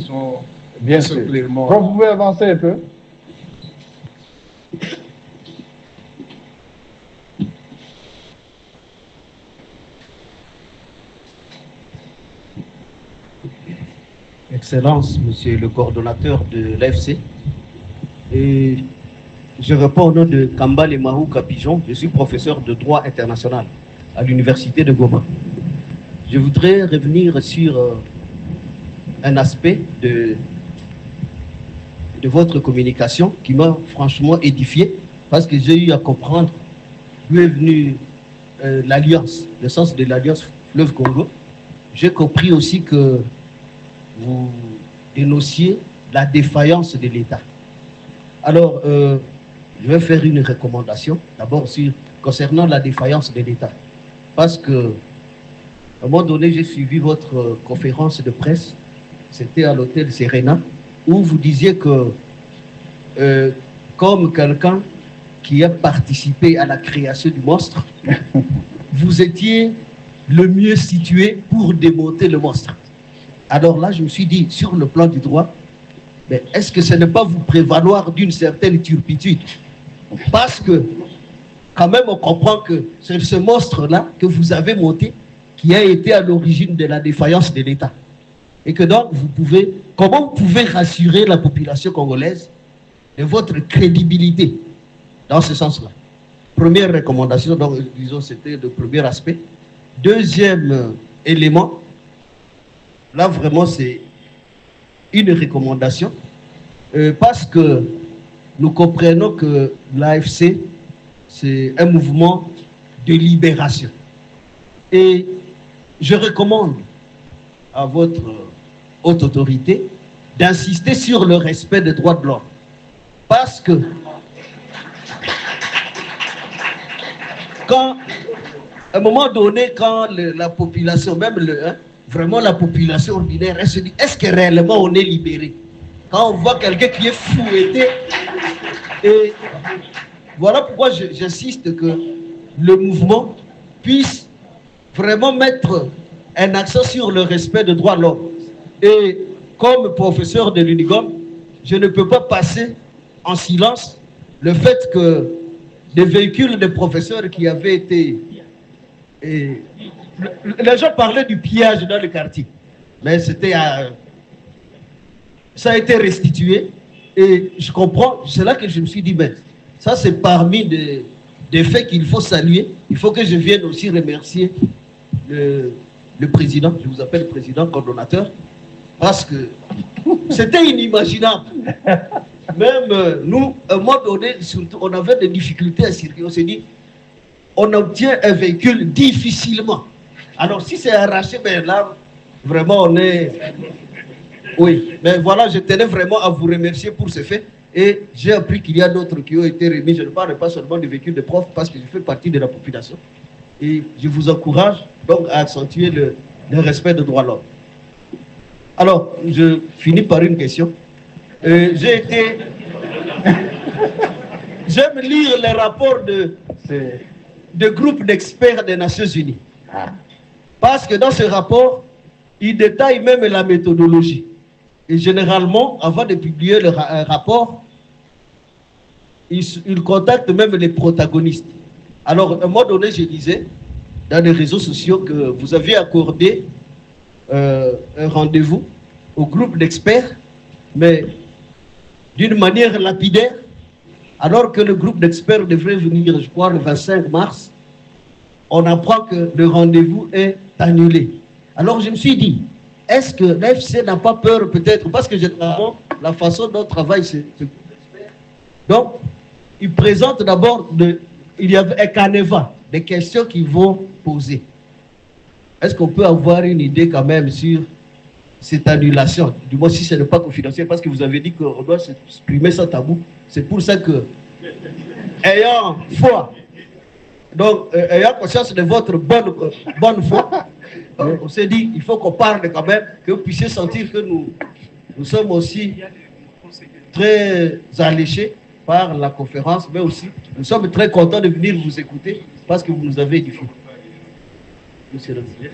disons, bien ce sûr. clairement. Donc, vous pouvez avancer un peu. Excellence, Monsieur le coordonnateur de l'AFC. Et je réponds au nom de Kambale Mahou Capigeon. Je suis professeur de droit international à l'université de Goma. Je voudrais revenir sur un aspect de votre communication qui m'a franchement édifié parce que j'ai eu à comprendre d'où est venue l'alliance, le sens de l'alliance Fleuve Congo. J'ai compris aussi que vous dénonciez la défaillance de l'État. Alors, je vais faire une recommandation, d'abord concernant la défaillance de l'État. Parce que, à un moment donné, j'ai suivi votre conférence de presse, c'était à l'hôtel Serena, où vous disiez que, comme quelqu'un qui a participé à la création du monstre, vous étiez le mieux situé pour démonter le monstre. Alors là, je me suis dit, sur le plan du droit, mais est-ce que ce n'est pas vous prévaloir d'une certaine turpitude? Parce que, quand même, on comprend que c'est ce monstre-là que vous avez monté qui a été à l'origine de la défaillance de l'État. Et que donc, comment vous pouvez rassurer la population congolaise de votre crédibilité dans ce sens-là? Première recommandation, donc, disons, c'était le premier aspect. Deuxième élément, là, vraiment, c'est une recommandation parce que nous comprenons que l'AFC, c'est un mouvement de libération. Et je recommande à votre haute autorité d'insister sur le respect des droits de l'homme. Parce que quand, à un moment donné, quand la population, même vraiment la population ordinaire, elle se dit, est-ce que réellement on est libéré? Quand on voit quelqu'un qui est fouetté, et voilà pourquoi j'insiste que le mouvement puisse vraiment mettre un accent sur le respect des droits de l'homme. Et comme professeur de l'UNIGOM, je ne peux pas passer en silence le fait que des véhicules de professeurs qui avaient été... les gens parlaient du pillage dans le quartier, mais c'était ça a été restitué et je comprends, c'est là que je me suis dit, mais ça c'est parmi des faits qu'il faut saluer. Il faut que je vienne aussi remercier le président, je vous appelle président coordonnateur, parce que c'était inimaginable. Même nous, à un moment donné, on avait des difficultés à circuler, on s'est dit, on obtient un véhicule difficilement. Alors si c'est arraché, ben là, vraiment on est... Oui, mais voilà, je tenais vraiment à vous remercier pour ce fait. Et j'ai appris qu'il y a d'autres qui ont été remis. Je ne parle pas seulement des véhicules de profs parce que je fais partie de la population. Et je vous encourage donc à accentuer le respect des droits de l'homme. Alors, je finis par une question. J'ai été... J'aime lire les rapports de groupes d'experts des Nations Unies. Parce que dans ce rapport, ils détaillent même la méthodologie. Et généralement, avant de publier le rapport, ils contactent même les protagonistes. Alors, à un moment donné, je disais, dans les réseaux sociaux, que vous aviez accordé un rendez-vous au groupe d'experts, mais d'une manière lapidaire, alors que le groupe d'experts devrait venir, je crois, le 25 mars, on apprend que le rendez-vous est annulé. Alors je me suis dit, est-ce que l'AFC n'a pas peur peut-être, parce que généralement, la façon dont on travaille, c'est... Donc, il présente d'abord, il y a un canevas, des questions qu'ils vont poser. Est-ce qu'on peut avoir une idée quand même sur cette annulation? Du moins, si ce n'est pas confidentiel, parce que vous avez dit qu'on doit s'exprimer sans tabou. C'est pour ça que, ayant foi, donc ayant conscience de votre bonne foi, on s'est dit, il faut qu'on parle quand même, que vous puissiez sentir que nous sommes aussi très alléchés par la conférence, mais aussi, nous sommes très contents de venir vous écouter parce que vous nous avez édifié. Monsieur le président.